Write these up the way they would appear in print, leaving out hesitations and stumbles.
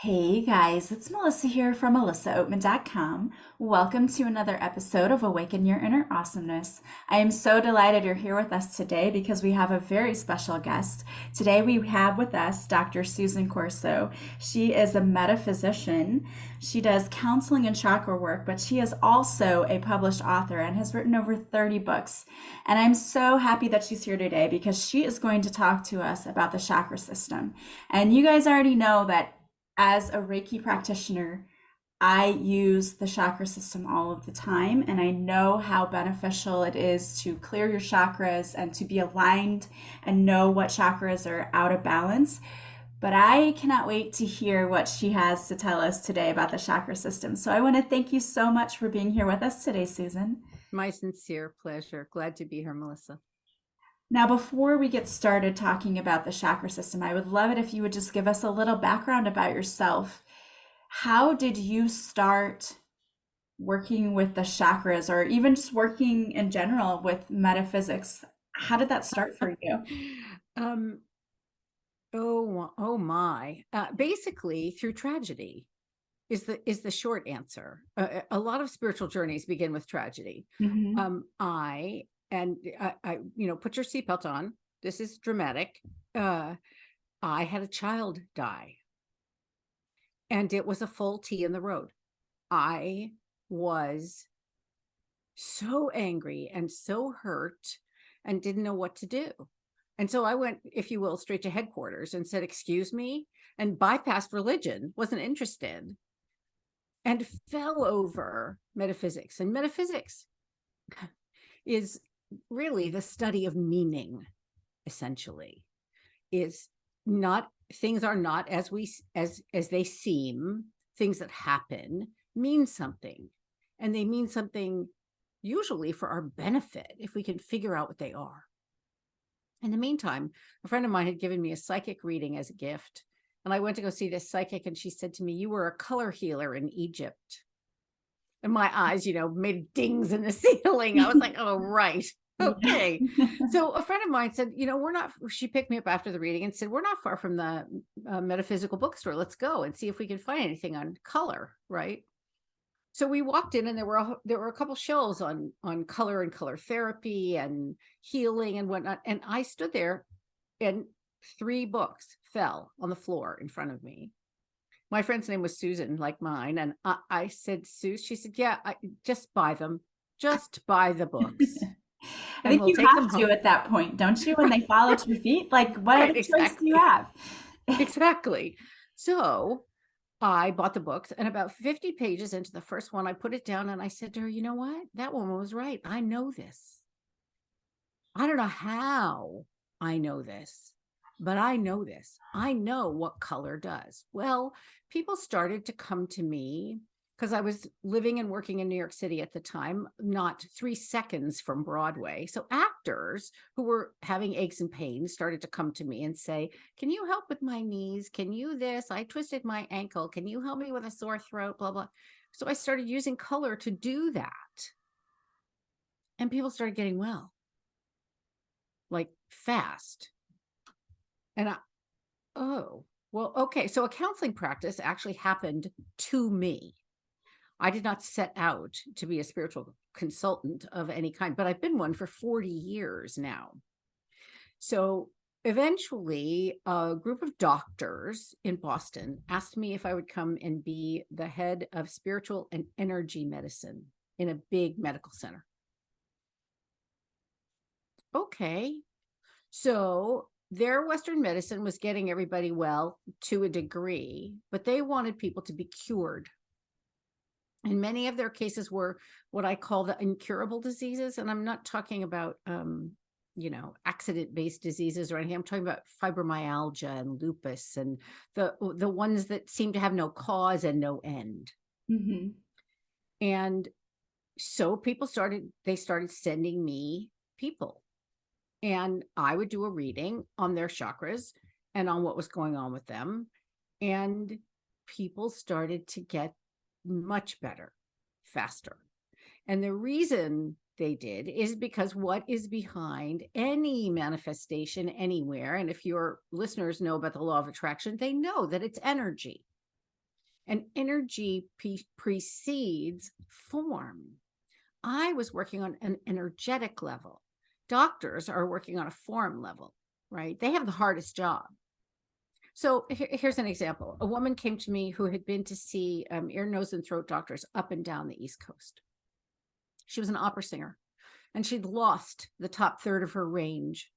Hey guys, it's Melissa here from melissaoatman.com. Welcome to another episode of Awaken Your Inner Awesomeness. I am so delighted you're here with us today because we have a very special guest. Today we have with us Dr. Susan Corso. She is a metaphysician. She does counseling and chakra work, but she is also a published author and has written over 30 books. And I'm so happy that she's here today because she is going to talk to us about the chakra system. And you guys already know that as a Reiki practitioner, I use the chakra system all of the time, and I know how beneficial it is to clear your chakras and to be aligned and know what chakras are out of balance. But I cannot wait to hear what she has to tell us today about the chakra system. So I want to thank you so much for being here with us today, Susan. My sincere pleasure. Glad to be here, Melissa. Now, before we get started talking about the chakra system, I would love it if you would just give us a little background about yourself. How did you start working with the chakras or even just working in general with metaphysics? How did that start for you? um, oh my. Basically, through tragedy is the short answer. A lot of spiritual journeys begin with tragedy. Mm-hmm. Put your seatbelt on. This is dramatic. I had a child die, and it was a full T in the road. I was so angry and so hurt and didn't know what to do. And so I went, if you will, straight to headquarters and said, excuse me, and bypassed religion, wasn't interested, and fell over metaphysics. And metaphysics is really the study of meaning, essentially. Is not, things are not as they seem. Things that happen mean something, and they mean something usually for our benefit if we can figure out what they are. In the meantime, a friend of mine had given me a psychic reading as a gift, and I went to go see this psychic, and she said to me, "You were a color healer in Egypt." And my eyes, made dings in the ceiling. I was like, oh, right. Okay. So a friend of mine said, she picked me up after the reading and said, we're not far from the metaphysical bookstore. Let's go and see if we can find anything on color. Right. So we walked in, and there were a couple shelves on color and color therapy and healing and whatnot. And I stood there, and 3 books fell on the floor in front of me. My friend's name was Susan, like mine. And I said, Sue, she said, yeah, just buy them. Just buy the books. I And think we'll you take them have to home. at that point, don't you? When they Right. fall at your feet, like what Right. other choice do you Exactly. have? Exactly. So I bought the books, and about 50 pages into the first one, I put it down and I said to her, you know what? That woman was right. I know this. I don't know how I know this, but I know this. I know what color does. Well, people started to come to me because I was living and working in New York City at the time, not 3 seconds from Broadway. So actors who were having aches and pains started to come to me and say, can you help with my knees? Can you this? I twisted my ankle. Can you help me with a sore throat? Blah, blah. So I started using color to do that. And people started getting well, like fast. And okay. So a counseling practice actually happened to me. I did not set out to be a spiritual consultant of any kind, but I've been one for 40 years now. So eventually, a group of doctors in Boston asked me if I would come and be the head of spiritual and energy medicine in a big medical center. Okay. So their Western medicine was getting everybody well to a degree, but they wanted people to be cured. And many of their cases were what I call the incurable diseases. And I'm not talking about, accident-based diseases or anything. I'm talking about fibromyalgia and lupus and the ones that seem to have no cause and no end. Mm-hmm. And so they started sending me people. And I would do a reading on their chakras and on what was going on with them. And people started to get much better, faster. And the reason they did is because what is behind any manifestation anywhere, and if your listeners know about the law of attraction, they know that it's energy. and energy precedes form. I was working on an energetic level. Doctors are working on a form level, right? They have the hardest job. So here's an example. A woman came to me who had been to see ear, nose, and throat doctors up and down the East Coast. She was an opera singer, and she'd lost the top third of her range,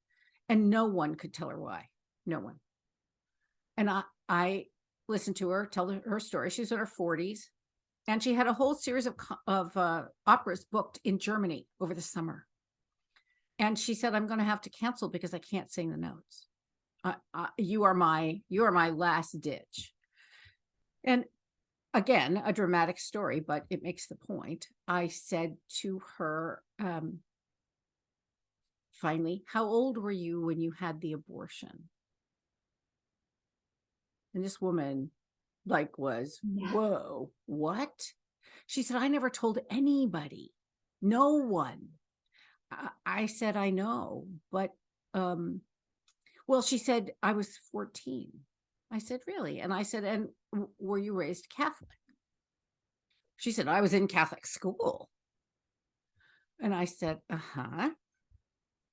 and no one could tell her why. No one. And I listened to her tell her story. She's in her 40s, and she had a whole series of operas booked in Germany over the summer. And she said, I'm going to have to cancel because I can't sing the notes. You are my last ditch. And again, a dramatic story, but it makes the point. I said to her, finally, how old were you when you had the abortion? And this woman was, whoa, what? She said, I never told anybody, no one. I said, I know, but, well, she said, I was 14. I said, really? And I said, and were you raised Catholic? She said, I was in Catholic school. And I said, uh-huh.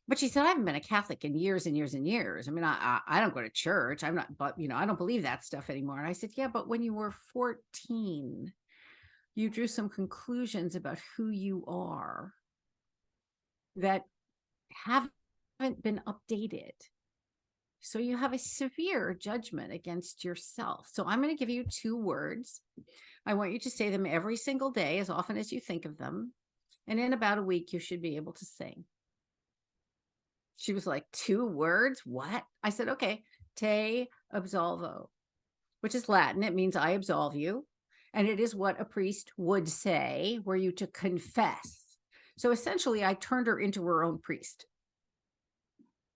But she said, I haven't been a Catholic in years and years and years. I mean, I don't go to church. I'm not, but, I don't believe that stuff anymore. And I said, yeah, but when you were 14, you drew some conclusions about who you are that haven't been updated. So you have a severe judgment against yourself. So I'm going to give you 2 words. I want you to say them every single day, as often as you think of them. And in about a week, you should be able to sing. She was like, 2 words? What? I said, okay, te absolvo, which is Latin. It means I absolve you. And it is what a priest would say, were you to confess. So essentially, I turned her into her own priest,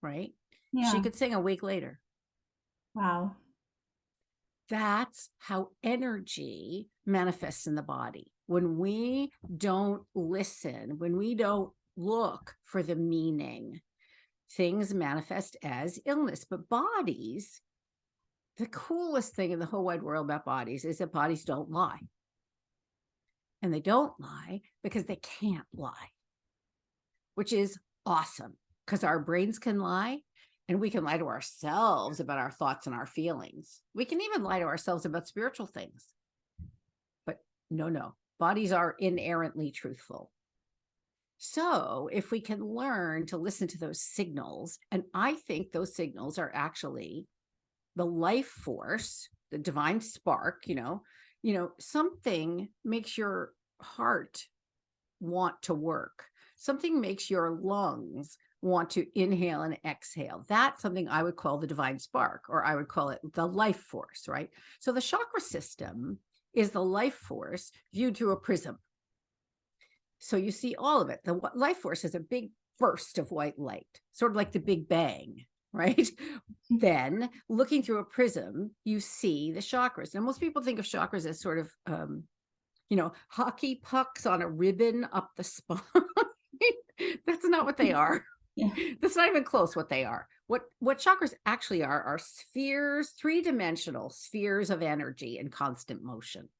right? Yeah. She could sing a week later. Wow. That's how energy manifests in the body. When we don't listen, when we don't look for the meaning, things manifest as illness. But bodies, the coolest thing in the whole wide world about bodies is that bodies don't lie. And they don't lie because they can't lie, which is awesome because our brains can lie. And we can lie to ourselves about our thoughts and our feelings. We can even lie to ourselves about spiritual things. But no, bodies are inerrantly truthful. So if we can learn to listen to those signals, and I think those signals are actually the life force, the divine spark, something makes your heart want to work. Something makes your lungs want to inhale and exhale. That's something I would call the divine spark, or I would call it the life force, right? So the chakra system is the life force viewed through a prism. So you see all of it. The life force is a big burst of white light, sort of like the Big Bang, right? Then looking through a prism, you see the chakras. Now, most people think of chakras as sort of, hockey pucks on a ribbon up the spine. That's not what they are. Yeah. That's not even close what they are. What chakras actually are spheres, 3-dimensional spheres of energy in constant motion.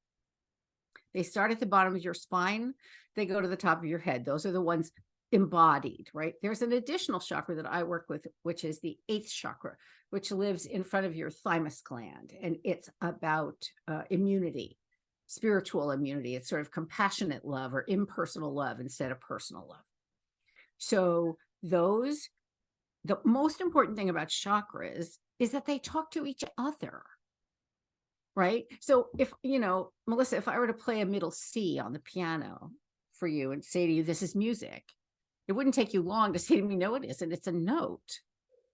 They start at the bottom of your spine. They go to the top of your head. Those are the ones embodied, right? There's an additional chakra that I work with, which is the 8th chakra, which lives in front of your thymus gland. And it's about immunity, spiritual immunity. It's sort of compassionate love or impersonal love instead of personal love. So the most important thing about chakras is that they talk to each other, right? So if, Melissa, if I were to play a middle C on the piano for you and say to you, this is music, it wouldn't take you long to say to me, no, it isn't. It's a note,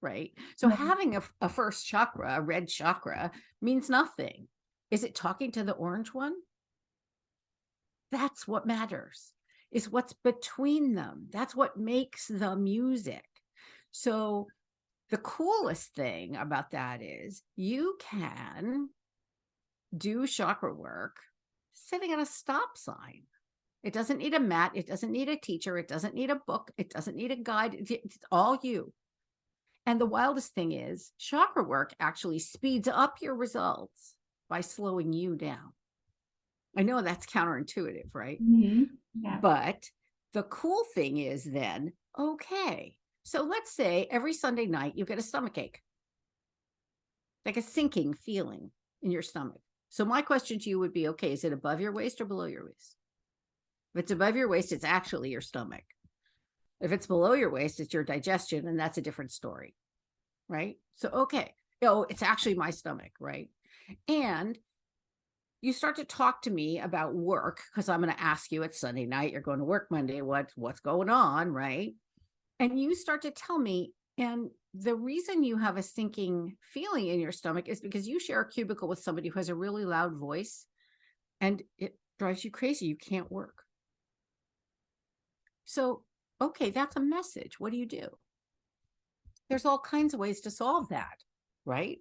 right? So having a first chakra, a red chakra, means nothing. Is it talking to the orange one? That's what matters, is what's between them. That's what makes the music. So the coolest thing about that is you can do chakra work sitting at a stop sign. It doesn't need a mat. It doesn't need a teacher. It doesn't need a book. It doesn't need a guide. It's all you. And the wildest thing is chakra work actually speeds up your results by slowing you down. I know that's counterintuitive, right? Yeah. But the cool thing is then, okay, so let's say every Sunday night you get a stomach ache, like a sinking feeling in your stomach. So my question to you would be, okay, is it above your waist or below your waist? If it's above your waist, it's actually your stomach. If it's below your waist, it's your digestion, and that's a different story, right? So, okay, it's actually my stomach, right? And you start to talk to me about work, because I'm going to ask you, it's Sunday night, you're going to work Monday, what's going on, right? And you start to tell me, and the reason you have a sinking feeling in your stomach is because you share a cubicle with somebody who has a really loud voice, and it drives you crazy. You can't work. So, okay, that's a message. What do you do? There's all kinds of ways to solve that, right?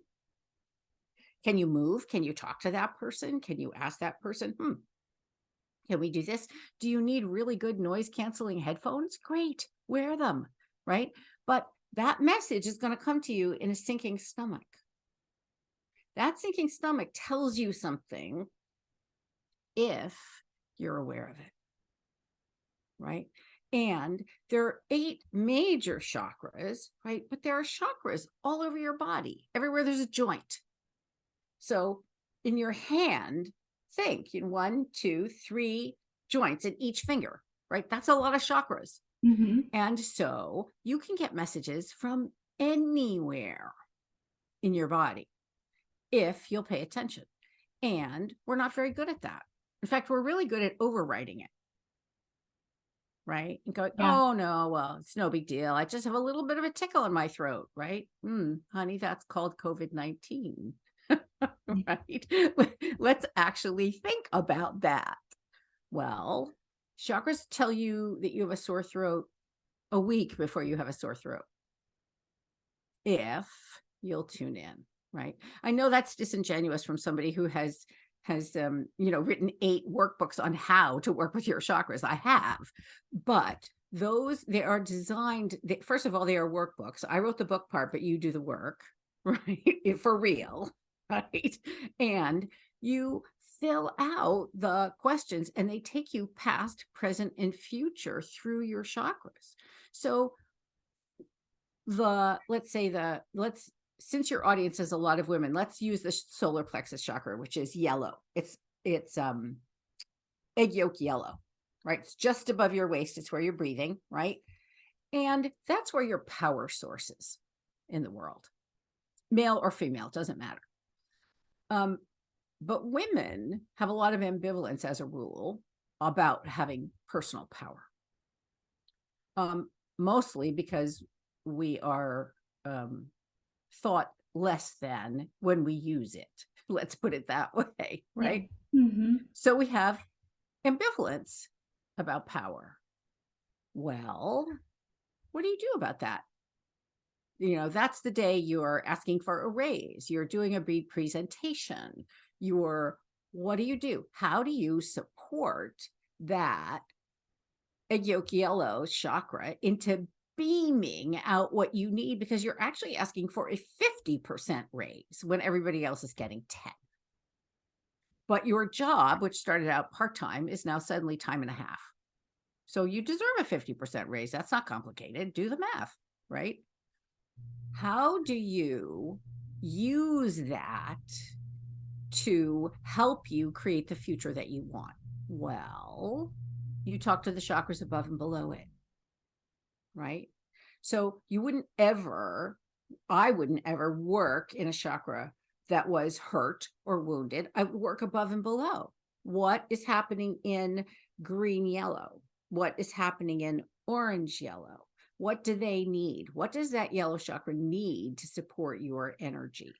Can you move? Can you talk to that person? Can you ask that person, can we do this? Do you need really good noise canceling headphones? Great, wear them, right? But that message is going to come to you in a sinking stomach. That sinking stomach tells you something if you're aware of it, right? And there are 8 major chakras, right? But there are chakras all over your body, everywhere there's a joint. So in your hand, think 1, 2, 3 joints in each finger, right? That's a lot of chakras. And so you can get messages from anywhere in your body if you'll pay attention. And we're not very good at that. In fact, we're really good at overwriting it, right? And going, Yeah. oh no, well, it's no big deal. I just have a little bit of a tickle in my throat, right? Honey, that's called COVID-19. Right? Let's actually think about that. Well, chakras tell you that you have a sore throat a week before you have a sore throat, if you'll tune in, right? I know that's disingenuous from somebody who has written 8 workbooks on how to work with your chakras. I have, but they are designed, first of all, they are workbooks. I wrote the book part, but you do the work, right? For real, right? And you fill out the questions, and they take you past, present, and future through your chakras. So since your audience is a lot of women, let's use the solar plexus chakra, which is yellow. It's egg yolk yellow, right? It's just above your waist. It's where you're breathing, right? And that's where your power source is in the world, male or female, doesn't matter. But women have a lot of ambivalence as a rule about having personal power. Mostly because we are thought less than when we use it. Let's put it that way, right? So we have ambivalence about power. Well, what do you do about that? That's the day you're asking for a raise, you're doing a big presentation, what do you do? How do you support that egg yolk yellow chakra into beaming out what you need, because you're actually asking for a 50% raise when everybody else is getting 10. But your job, which started out part-time, is now suddenly time and a half. So you deserve a 50% raise. That's not complicated. Do the math, right? How do you use that to help you create the future that you want? Well, you talk to the chakras above and below it, right? So I wouldn't ever work in a chakra that was hurt or wounded. I would work above and below. What is happening in green yellow? What is happening in orange yellow? What do they need? What does that yellow chakra need to support your energy?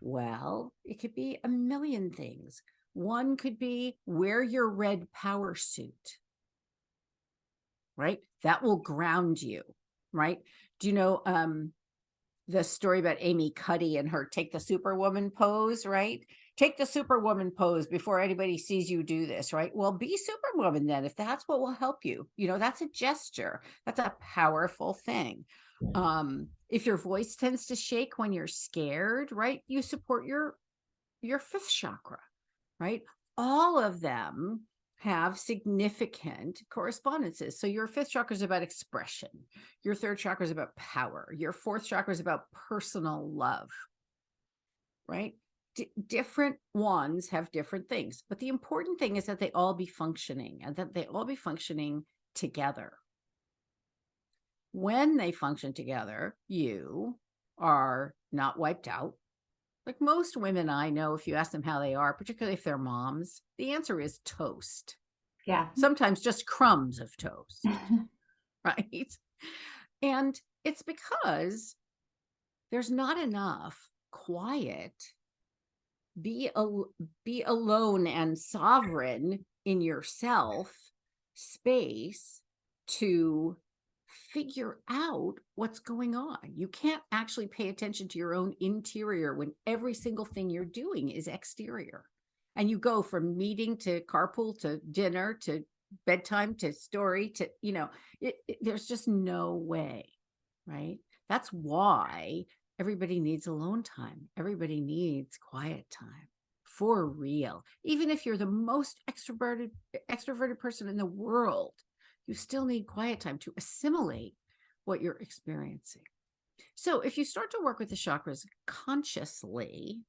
Well, it could be a million things. One could be wear your red power suit, right? That will ground you, right? Do you know the story about Amy Cuddy and her take the superwoman pose, right? Take the superwoman pose before anybody sees you do this, right? Well, be superwoman then, if that's what will help you. That's a gesture. That's a powerful thing. If your voice tends to shake when you're scared, right? You support your 5th chakra, right? all of them have significant correspondences. So your fifth chakra is about expression. Your third chakra is about power. Your fourth chakra is about personal love, right? Different ones have different things, but the important thing is that they all be functioning and that they all be functioning together. When they function together, you are not wiped out. Like most women I know, if you ask them how they are, particularly if they're moms, the answer is toast. Yeah. Sometimes just crumbs of toast, right? And it's because there's not enough quiet, be alone and sovereign in yourself space to figure out what's going on. You can't actually pay attention to your own interior when every single thing you're doing is exterior. And you go from meeting to carpool to dinner to bedtime to story to, there's just no way, right? That's why everybody needs alone time. Everybody needs quiet time for real. Even if you're the most extroverted person in the world, you still need quiet time to assimilate what you're experiencing. So if you start to work with the chakras consciously,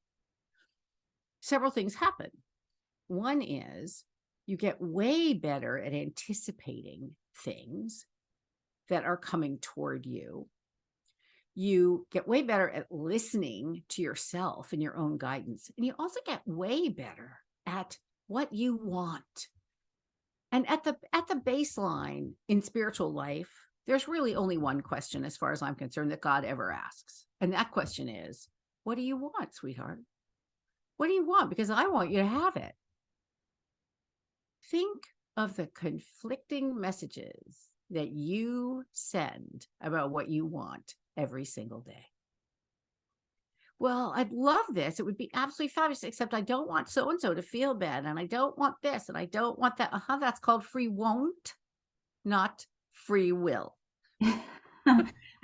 several things happen. One is you get way better at anticipating things that are coming toward you. You get way better at listening to yourself and your own guidance. And you also get way better at what you want. And at the baseline in spiritual life, there's really only one question, as far as I'm concerned, that God ever asks. And that question is, what do you want, sweetheart? What do you want? Because I want you to have it. Think of the conflicting messages that you send about what you want every single day. Well, I'd love this. It would be absolutely fabulous, except I don't want so-and-so to feel bad. And I don't want this. And I don't want that. That's called free won't, not free will. I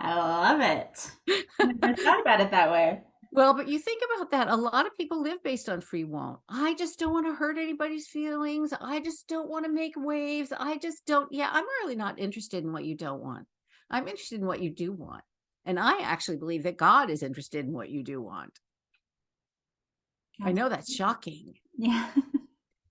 love it. I never thought about it that way. Well, but you think about that. A lot of people live based on free won't. I just don't want to hurt anybody's feelings. I just don't want to make waves. I'm really not interested in what you don't want. I'm interested in what you do want. And I actually believe that God is interested in what you do want. I know that's shocking. Yeah.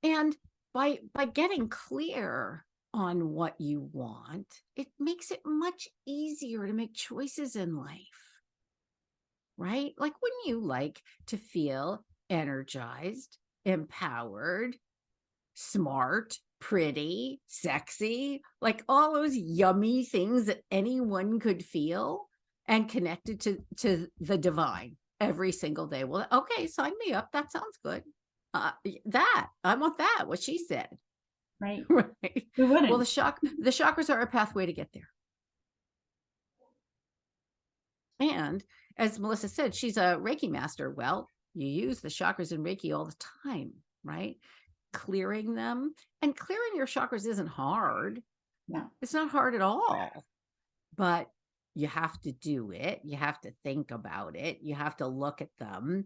And by getting clear on what you want, it makes it much easier to make choices in life, right? Like, wouldn't you like to feel energized, empowered, smart, pretty, sexy, like all those yummy things that anyone could feel, and connected to the divine every single day? Well, okay, sign me up. That sounds good. I want that, what she said. Right. Right. Who wouldn't? Well, the chakras are a pathway to get there. And as Melissa said, she's a Reiki master. Well, you use the chakras in Reiki all the time, right? Clearing them, and clearing your chakras isn't hard. No. It's not hard at all, but you have to do it. You have to think about it. You have to look at them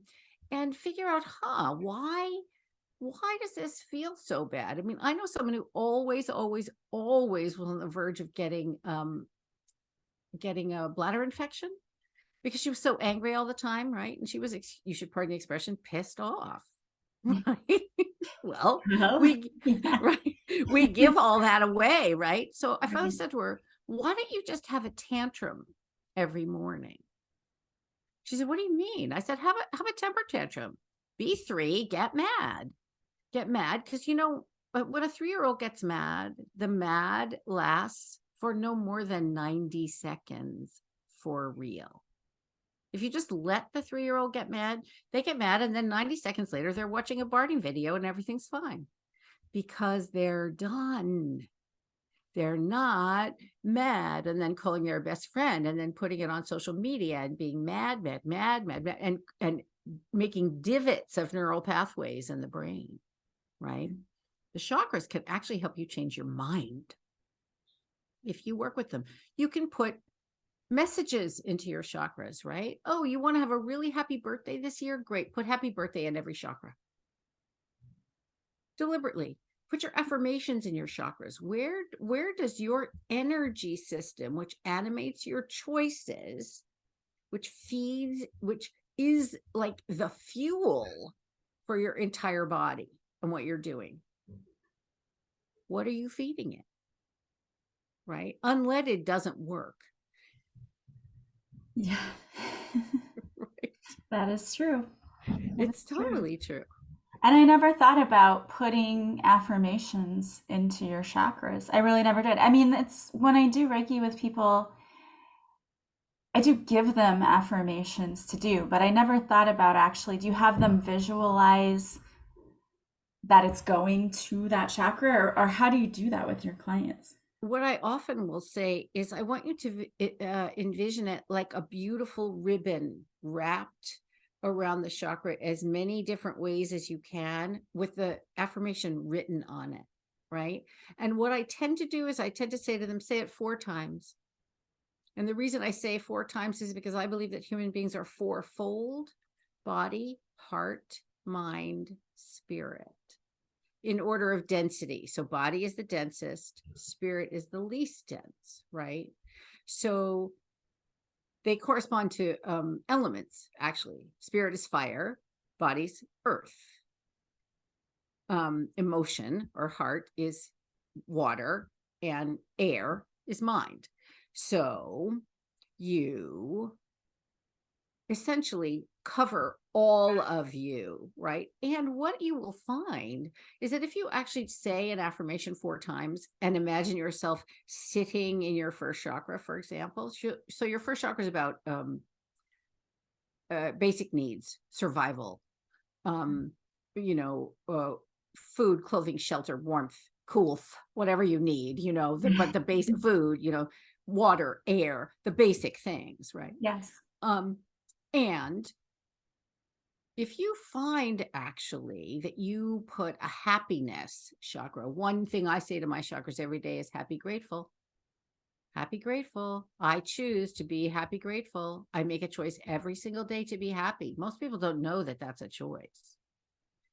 and figure out, why does this feel so bad? I mean, I know someone who always was on the verge of getting a bladder infection because she was so angry all the time, right? And she was, you should pardon the expression, pissed off. Right? Well, we give all that away, right? So I finally said to her, why don't you just have a tantrum every morning? She said, what do you mean? I said, have a temper tantrum. Be 3, get mad. Because, when a 3-year-old gets mad, the mad lasts for no more than 90 seconds for real. If you just let the 3-year-old get mad, they get mad, and then 90 seconds later, they're watching a barking video and everything's fine because they're done. They're not mad and then calling their best friend and then putting it on social media and being mad, and making divots of neural pathways in the brain, right? The chakras can actually help you change your mind. If you work with them, you can put messages into your chakras, right? Oh, you want to have a really happy birthday this year? Great. Put happy birthday in every chakra. deliberately. Put your affirmations in your chakras. Where does your energy system, which animates your choices, which feeds, which is like the fuel for your entire body and what you're doing? What are you feeding it? Right? Unleaded doesn't work. Yeah. Right? That is true. It's totally true. And I never thought about putting affirmations into your chakras. I really never did. I mean, it's when I do Reiki with people, I do give them affirmations to do, but I never thought about actually, do you have them visualize that it's going to that chakra, or how do you do that with your clients? What I often will say is, I want you to envision it like a beautiful ribbon wrapped around the chakra as many different ways as you can, with the affirmation written on it, right? And what I tend to do is I tend to say to them, say it 4 times. And the reason I say 4 times is because I believe that human beings are fourfold: body, heart, mind, spirit, in order of density. So body is the densest, spirit is the least dense, right? So they correspond to elements, actually. Spirit is fire, body's earth. Emotion or heart is water, and air is mind. So you essentially cover all of you, right? And what you will find is that if you actually say an affirmation 4 times and imagine yourself sitting in your first chakra, for example. So your first chakra is about basic needs, survival, you know, food, clothing, shelter, warmth, cool, whatever you need, you know, but the basic food, you know, water, air, the basic things, right? Yes. And if you find actually that you put a happiness chakra, one thing I say to my chakras every day is happy, grateful. Happy, grateful. I choose to be happy, grateful. I make a choice every single day to be happy. Most people don't know that that's a choice.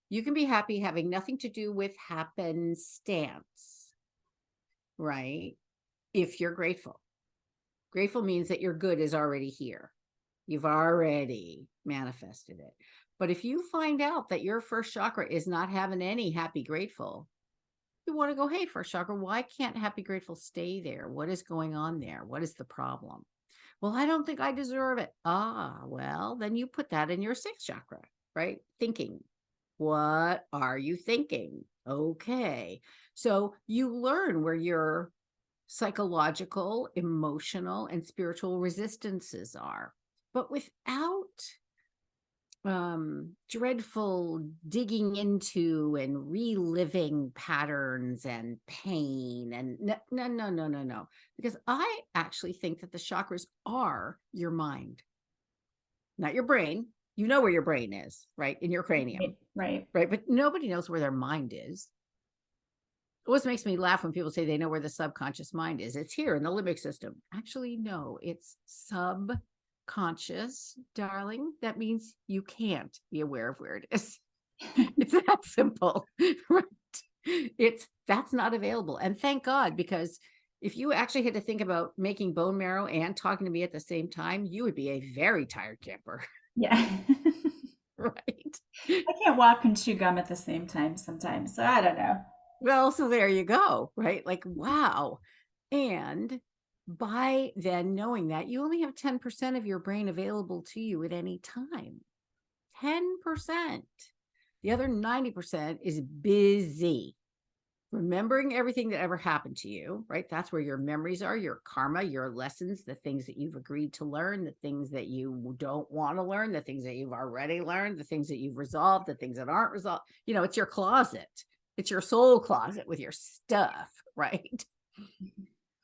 You can be happy having nothing to do with happenstance, right? If you're grateful. Grateful means that your good is already here. You've already manifested it. But if you find out that your first chakra is not having any happy, grateful, you want to go, hey, first chakra, why can't happy, grateful stay there? What is going on there? What is the problem? Well, I don't think I deserve it. Ah, well, then you put that in your 6th chakra, right? Thinking. What are you thinking? Okay. So you learn where your psychological, emotional, and spiritual resistances are. But without dreadful digging into and reliving patterns and pain, and no, because I actually think that the chakras are your mind, not your brain. You know where your brain is, right? In your cranium, Right. but nobody knows where their mind is. It always makes me laugh when people say they know where the subconscious mind is. It's here in the limbic system. Actually, no, it's subconscious, darling. That means you can't be aware of where it is. It's that simple, right? That's not available. And thank God, because if you actually had to think about making bone marrow and talking to me at the same time, you would be a very tired camper. Yeah. Right. I can't walk and chew gum at the same time sometimes, so I don't know. Well, so there you go, right? Like, wow. And by then knowing that, you only have 10% of your brain available to you at any time. 10%. The other 90% is busy remembering everything that ever happened to you, right? That's where your memories are, your karma, your lessons, the things that you've agreed to learn, the things that you don't want to learn, the things that you've already learned, the things that you've resolved, the things that aren't resolved. You know, it's your closet. It's your soul closet with your stuff, right?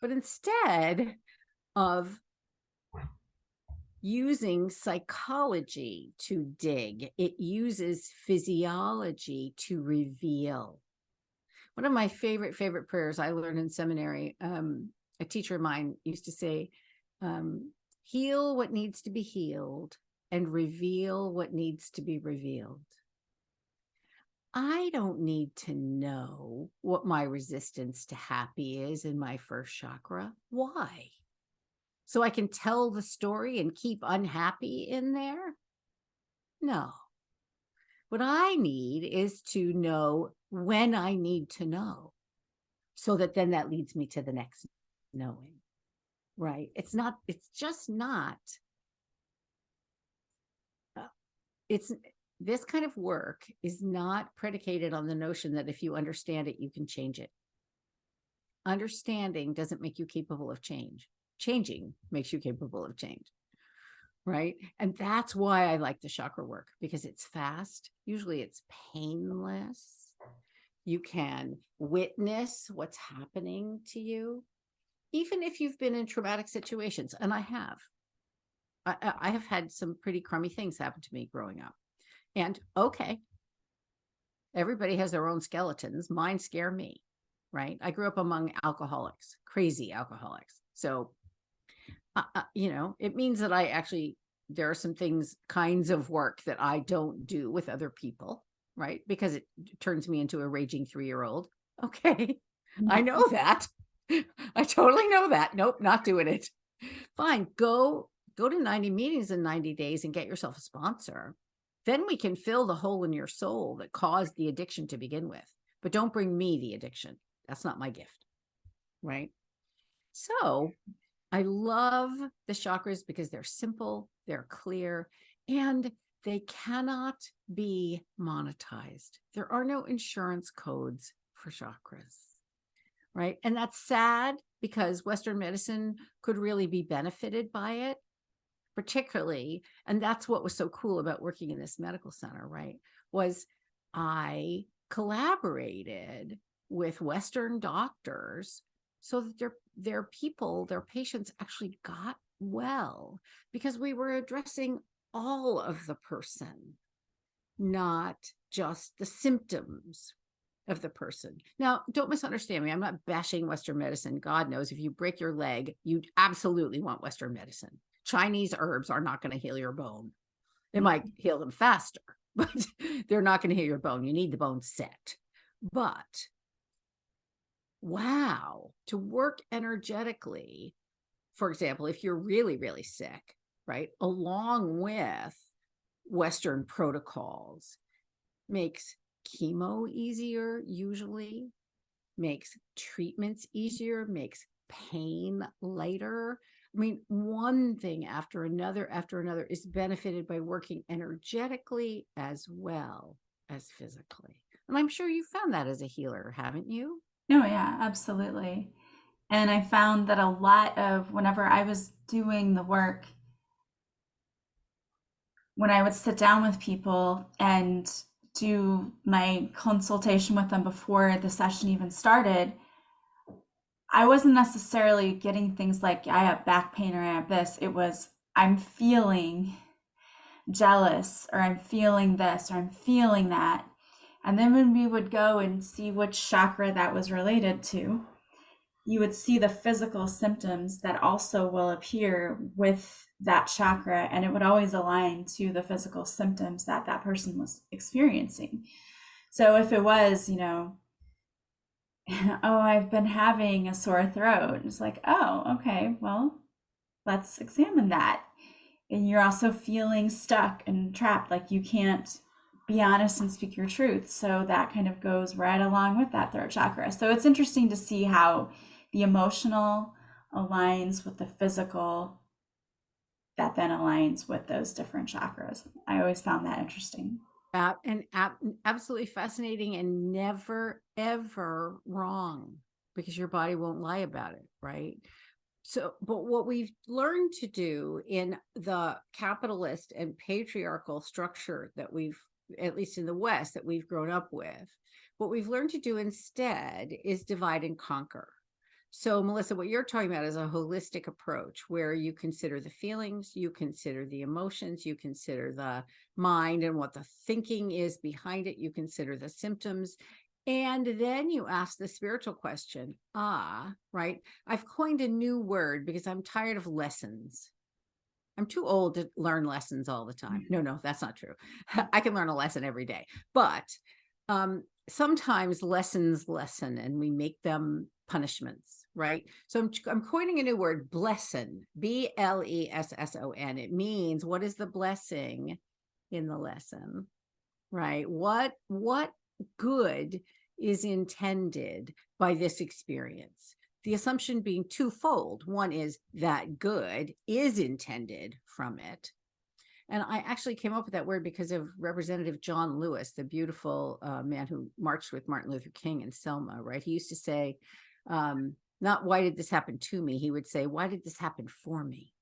But instead of using psychology to dig, it uses physiology to reveal. One of my favorite prayers I learned in seminary, a teacher of mine used to say, heal what needs to be healed and reveal what needs to be revealed. I don't need to know what my resistance to happy is in my first chakra. Why? So I can tell the story and keep unhappy in there? No. What I need is to know when I need to know, so that then that leads me to the next knowing, right? It's just not, it's this kind of work is not predicated on the notion that if you understand it, you can change it. Understanding doesn't make you capable of change. Changing makes you capable of change, right? And that's why I like the chakra work, because it's fast. Usually it's painless. You can witness what's happening to you, even if you've been in traumatic situations. And I have. I have had some pretty crummy things happen to me growing up. And okay, everybody has their own skeletons. Mine scare me, right? I grew up among alcoholics, crazy alcoholics. So, it means that there are some kinds of work that I don't do with other people, right? Because it turns me into a raging 3-year-old. Okay, I know that. I totally know that. Nope, not doing it. Fine, go to 90 meetings in 90 days and get yourself a sponsor. Then we can fill the hole in your soul that caused the addiction to begin with. But don't bring me the addiction. That's not my gift, right? So I love the chakras because they're simple, they're clear, and they cannot be monetized. There are no insurance codes for chakras, right? And that's sad, because Western medicine could really be benefited by it, particularly. And that's what was so cool about working in this medical center, right? Was I collaborated with Western doctors so that their patients actually got well, because we were addressing all of the person, not just the symptoms of the person. Now, don't misunderstand me. I'm not bashing Western medicine. God knows, if you break your leg, you absolutely want Western medicine. Chinese herbs are not going to heal your bone. It might heal them faster, but they're not going to heal your bone. You need the bone set. But wow, to work energetically, for example, if you're really, really sick, right, along with Western protocols, makes chemo easier, usually makes treatments easier, makes pain lighter. I mean, one thing after another is benefited by working energetically as well as physically. And I'm sure you found that as a healer, haven't you? Oh, yeah, absolutely. And I found that a lot of whenever I was doing the work, when I would sit down with people and do my consultation with them before the session even started, I wasn't necessarily getting things like, I have back pain or I have this. It was, I'm feeling jealous, or I'm feeling this, or I'm feeling that. And then when we would go and see which chakra that was related to, you would see the physical symptoms that also will appear with that chakra, and it would always align to the physical symptoms that that person was experiencing. So if it was, oh, I've been having a sore throat, it's like, oh, okay, well, let's examine that. And you're also feeling stuck and trapped, like you can't be honest and speak your truth. So that kind of goes right along with that throat chakra. So it's interesting to see how the emotional aligns with the physical, that then aligns with those different chakras. I always found that interesting. Absolutely fascinating, and never, ever wrong, because your body won't lie about it, right? So, but what we've learned to do in the capitalist and patriarchal structure that we've, at least in the West, that we've grown up with, what we've learned to do instead is divide and conquer. So, Melissa, what you're talking about is a holistic approach where you consider the feelings, you consider the emotions, you consider the mind and what the thinking is behind it, you consider the symptoms, and then you ask the spiritual question. Right? I've coined a new word because I'm tired of lessons. I'm too old to learn lessons all the time. No, that's not true. I can learn a lesson every day. But sometimes lessons lessen and we make them punishments, right? So I'm coining a new word, blesson, blesson. It means, what is the blessing in the lesson, right? What good is intended by this experience? The assumption being twofold. One is that good is intended from it. And I actually came up with that word because of Representative John Lewis, the beautiful man who marched with Martin Luther King in Selma, right? He used to say, not why did this happen to me? He would say, why did this happen for me?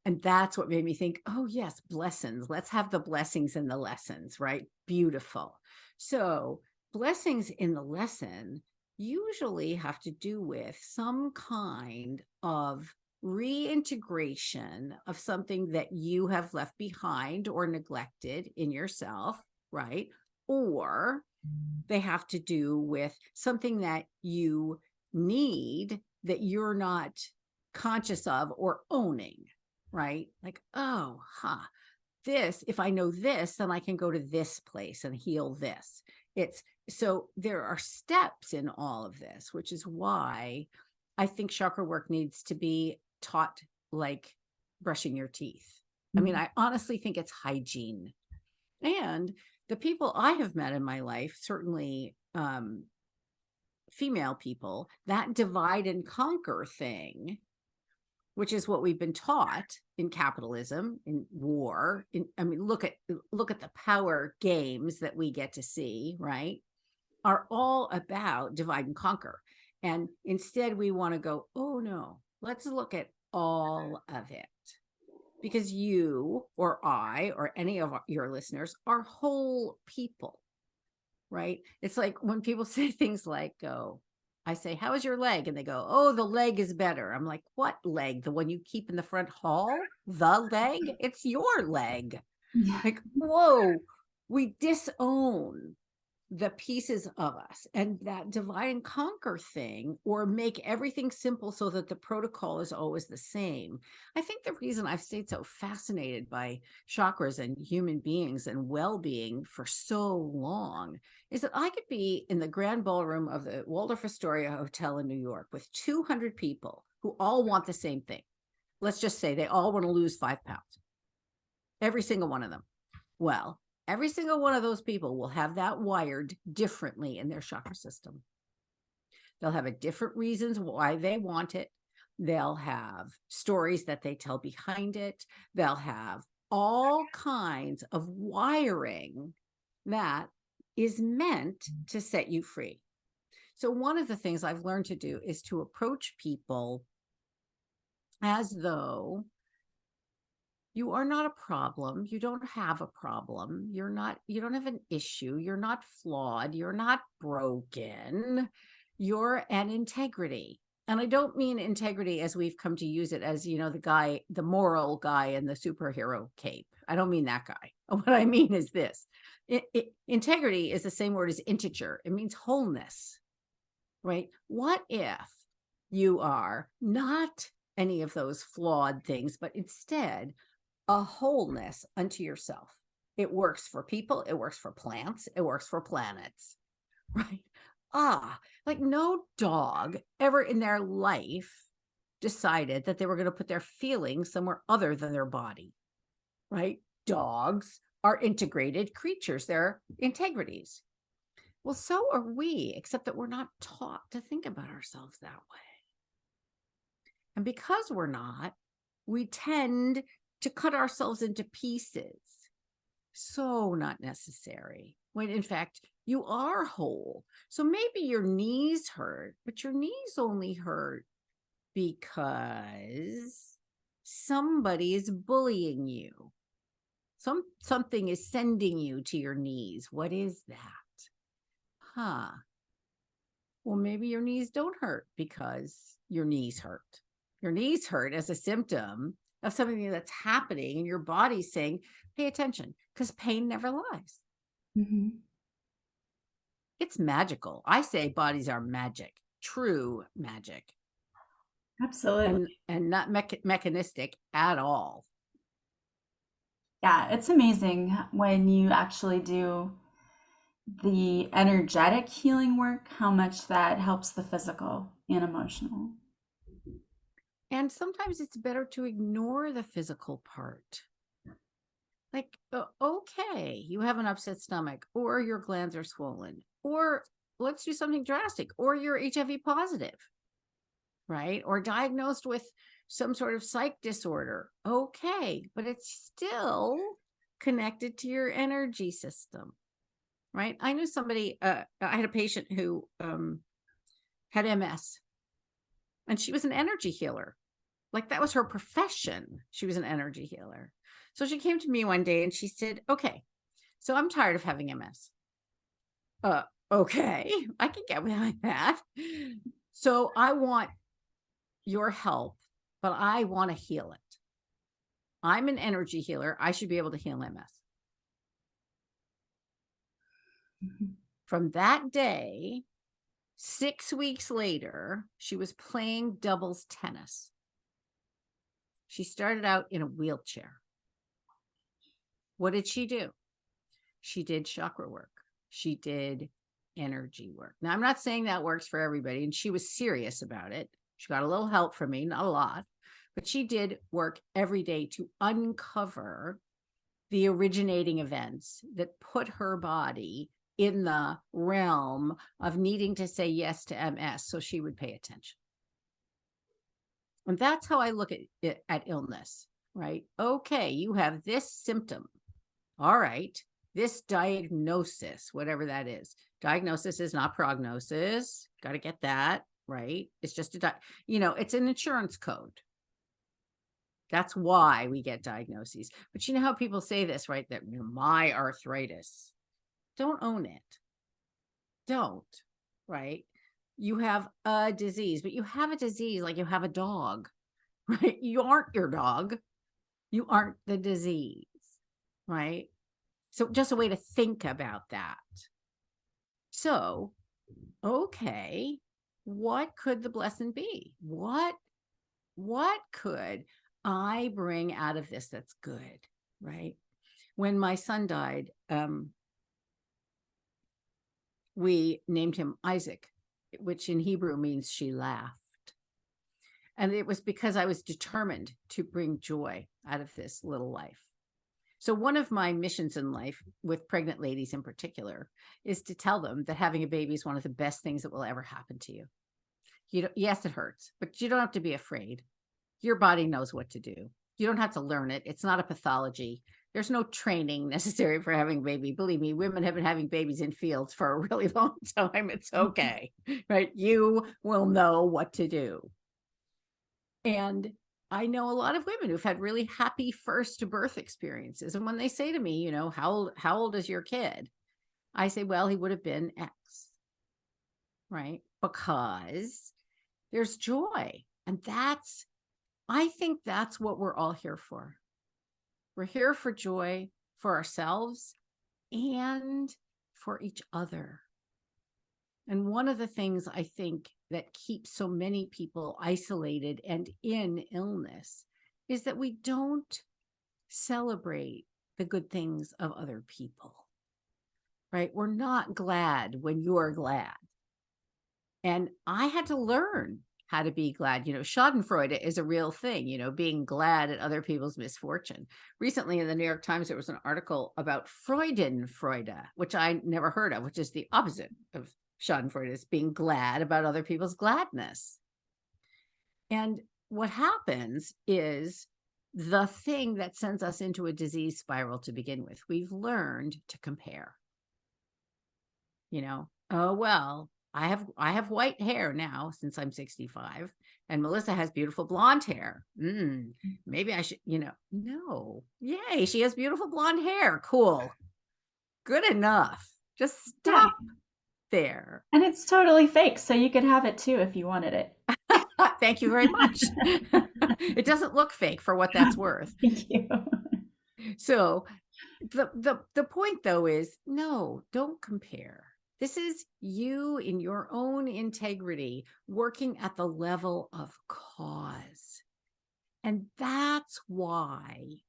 And that's what made me think, oh, yes, blessings. Let's have the blessings in the lessons, right? Beautiful. So blessings in the lesson usually have to do with some kind of reintegration of something that you have left behind or neglected in yourself, right? Or they have to do with something that you need that you're not conscious of or owning, right? Like, oh, this, if I know this, then I can go to this place and heal this. So there are steps in all of this, which is why I think chakra work needs to be taught like brushing your teeth. I mean, I honestly think it's hygiene. And the people I have met in my life, certainly female people, that divide and conquer thing, which is what we've been taught in capitalism, in war. Look at the power games that we get to see, right? Are all about divide and conquer. And instead we want to go, oh no, let's look at all of it. Because you or I or any of your listeners are whole people, right? It's like when people say things like, oh, I say, how is your leg? And they go, oh, the leg is better. I'm like, what leg? The one you keep in the front hall? The leg? It's your leg. Yeah. Like, whoa, we disown the pieces of us, and that divide and conquer thing, or make everything simple so that the protocol is always the same. I think the reason I've stayed so fascinated by chakras and human beings and well-being for so long is that I could be in the grand ballroom of the Waldorf Astoria Hotel in New York with 200 people who all want the same thing. Let's just say they all want to lose 5 pounds. Every single one of them. Well, every single one of those people will have that wired differently in their chakra system. They'll have a different reasons why they want it. They'll have stories that they tell behind it. They'll have all kinds of wiring that is meant to set you free. So one of the things I've learned to do is to approach people as though you are not a problem. You don't have a problem. You don't have an issue. You're not flawed. You're not broken. You're an integrity. And I don't mean integrity as we've come to use it as, the moral guy in the superhero cape. I don't mean that guy. What I mean is this. Integrity is the same word as integer. It means wholeness, right? What if you are not any of those flawed things, but instead a wholeness unto yourself? It works for people. It works for plants. It works for planets, right? Like no dog ever in their life decided that they were going to put their feelings somewhere other than their body, right? Dogs are integrated creatures. They're integrities. Well, so are we, except that we're not taught to think about ourselves that way. And because we're not, we tend to cut ourselves into pieces. So not necessary, when in fact you are whole. So maybe your knees hurt, but your knees only hurt because somebody is bullying you. Something is sending you to your knees. What is that? Well, maybe your knees don't hurt because your knees hurt. Your knees hurt as a symptom of something that's happening and your body's saying, pay attention, because pain never lies. It's magical. I say bodies are magic, true magic. Absolutely. And not mechanistic at all. Yeah, it's amazing when you actually do the energetic healing work, how much that helps the physical and emotional. And sometimes it's better to ignore the physical part. Like, okay, you have an upset stomach, or your glands are swollen, or let's do something drastic, or you're HIV positive, right? Or diagnosed with some sort of psych disorder. Okay, but it's still connected to your energy system, right? I knew somebody, I had a patient who had MS, and she was an energy healer. Like, that was her profession. She was an energy healer. So she came to me one day and she said, okay, so I'm tired of having MS. Okay, I can get behind that. So I want your help, but I want to heal it. I'm an energy healer. I should be able to heal MS. From that day, 6 weeks later, she was playing doubles tennis. She started out in a wheelchair. What did she do? She did chakra work. She did energy work. Now, I'm not saying that works for everybody, and she was serious about it. She got a little help from me, not a lot, but she did work every day to uncover the originating events that put her body in the realm of needing to say yes to MS so she would pay attention. And that's how I look at it, at illness, right? Okay, you have this symptom. All right, this diagnosis, whatever that is. Diagnosis is not prognosis. Got to get that, right? It's just it's an insurance code. That's why we get diagnoses. But you know how people say this, right? That my arthritis. Don't own it. Don't, right? You have a disease, but you have a disease like you have a dog, right? You aren't your dog. You aren't the disease, right? So just a way to think about that. So, okay, what could the blessing be? What could I bring out of this that's good, right? When my son died, we named him Isaac, which in Hebrew means she laughed. And it was because I was determined to bring joy out of this little life. So one of my missions in life, with pregnant ladies in particular, is to tell them that having a baby is one of the best things that will ever happen to you. Yes, it hurts, but you don't have to be afraid. Your body knows what to do. You don't have to learn it. It's not a pathology. There's no training necessary for having a baby. Believe me, women have been having babies in fields for a really long time. It's okay, right? You will know what to do. And I know a lot of women who've had really happy first birth experiences. And when they say to me, how old is your kid? I say, well, he would have been X, right? Because there's joy. And I think that's what we're all here for. We're here for joy for ourselves and for each other. And one of the things I think that keeps so many people isolated and in illness is that we don't celebrate the good things of other people, right? We're not glad when you're glad. And I had to learn how to be glad. Schadenfreude is a real thing, being glad at other people's misfortune. Recently in the New York Times, there was an article about Freudenfreude, which I never heard of, which is the opposite of Schadenfreude, is being glad about other people's gladness. And what happens is the thing that sends us into a disease spiral to begin with. We've learned to compare. Oh, well, I have white hair now since I'm 65, and Melissa has beautiful blonde hair. Maybe I should, no. Yay, she has beautiful blonde hair. Cool. Good enough. Just stop there. And it's totally fake, so you could have it too if you wanted it. Thank you very much. It doesn't look fake for what that's worth. Thank you. So the point though is, no, don't compare. This is you in your own integrity working at the level of cause. And that's why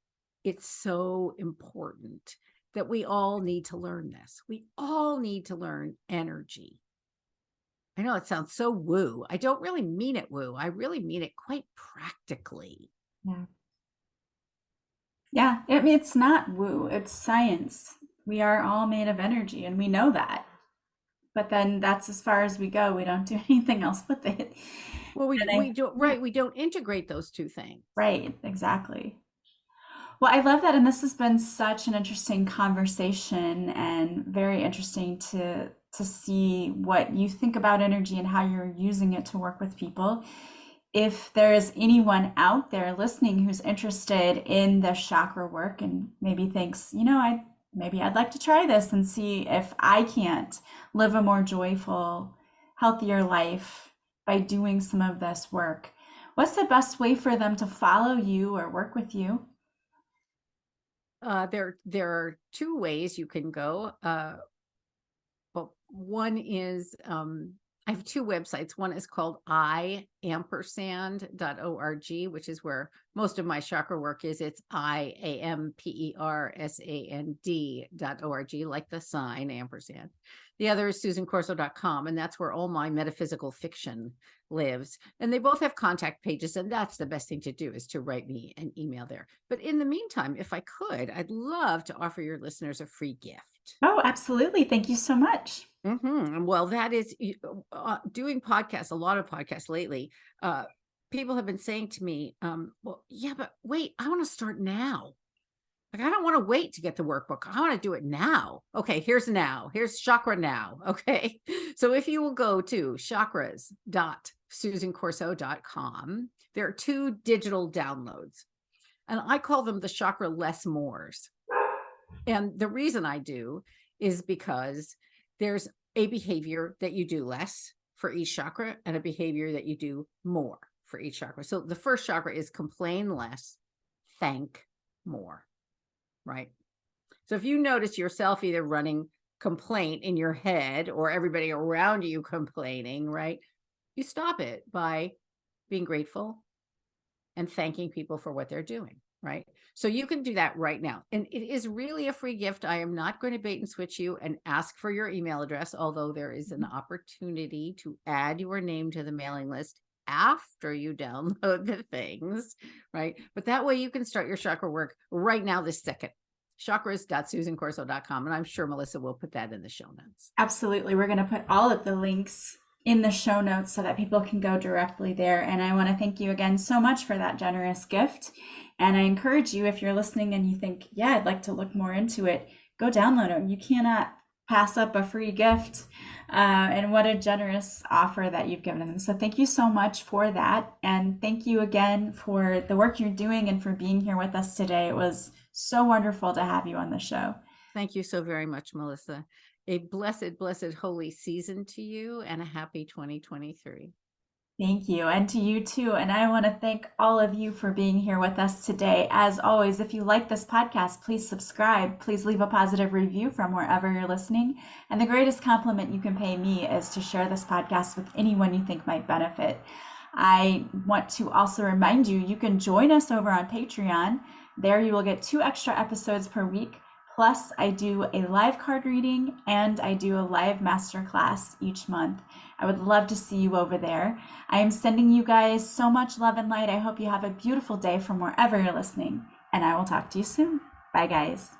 it's so important that we all need to learn this. We all need to learn energy. I know it sounds so woo. I don't really mean it woo. I really mean it quite practically. Yeah. Yeah. I mean, it's not woo, it's science. We are all made of energy, and we know that. But then that's as far as we go. We don't do anything else with it. Well, And we don't, right. We don't integrate those two things. right, exactly. Well, I love that. And this has been such an interesting conversation and very interesting to see what you think about energy and how you're using it to work with people. If there is anyone out there listening who's interested in the chakra work and maybe thinks, maybe I'd like to try this and see if I can't live a more joyful, healthier life by doing some of this work, what's the best way for them to follow you or work with you? There are two ways you can go. Well, one is I have two websites. One is called iampersand.org, which is where most of my chakra work is. It's iampersand.org, like the sign ampersand. The other is susancorso.com, and that's where all my metaphysical fiction lives. And they both have contact pages, and that's the best thing to do, is to write me an email there. But in the meantime, if I could, I'd love to offer your listeners a free gift. Oh, absolutely. Thank you so much. Well, that is doing podcasts, a lot of podcasts lately. People have been saying to me, well, yeah, but wait, I want to start now. Like, I don't want to wait to get the workbook. I want to do it now. Okay, here's Chakra Now. Okay. So if you will go to chakras.susancorso.com, there are two digital downloads, and I call them the chakra less mores. And the reason I do is because there's a behavior that you do less for each chakra and a behavior that you do more for each chakra. So the first chakra is complain less, thank more, right? So if you notice yourself either running complaint in your head or everybody around you complaining, right? You stop it by being grateful and thanking people for what they're doing, right? So you can do that right now. And it is really a free gift. I am not going to bait and switch you and ask for your email address, although there is an opportunity to add your name to the mailing list after you download the things, right? But that way you can start your chakra work right now, this second. Chakras.susancorso.com. And I'm sure Melissa will put that in the show notes. Absolutely. We're going to put all of the links in the show notes so that people can go directly there. And I want to thank you again so much for that generous gift. And I encourage you, if you're listening and you think, yeah, I'd like to look more into it, go download it. You cannot pass up a free gift. And what a generous offer that you've given them. So thank you so much for that. And thank you again for the work you're doing and for being here with us today. It was so wonderful to have you on the show. Thank you so very much, Melissa. A blessed, blessed, holy season to you, and a happy 2023. Thank you. And to you too. And I want to thank all of you for being here with us today. As always, if you like this podcast, please subscribe. Please leave a positive review from wherever you're listening. And the greatest compliment you can pay me is to share this podcast with anyone you think might benefit. I want to also remind you, you can join us over on Patreon. There you will get 2 extra episodes per week. Plus, I do a live card reading and I do a live masterclass each month. I would love to see you over there. I am sending you guys so much love and light. I hope you have a beautiful day from wherever you're listening, and I will talk to you soon. Bye, guys.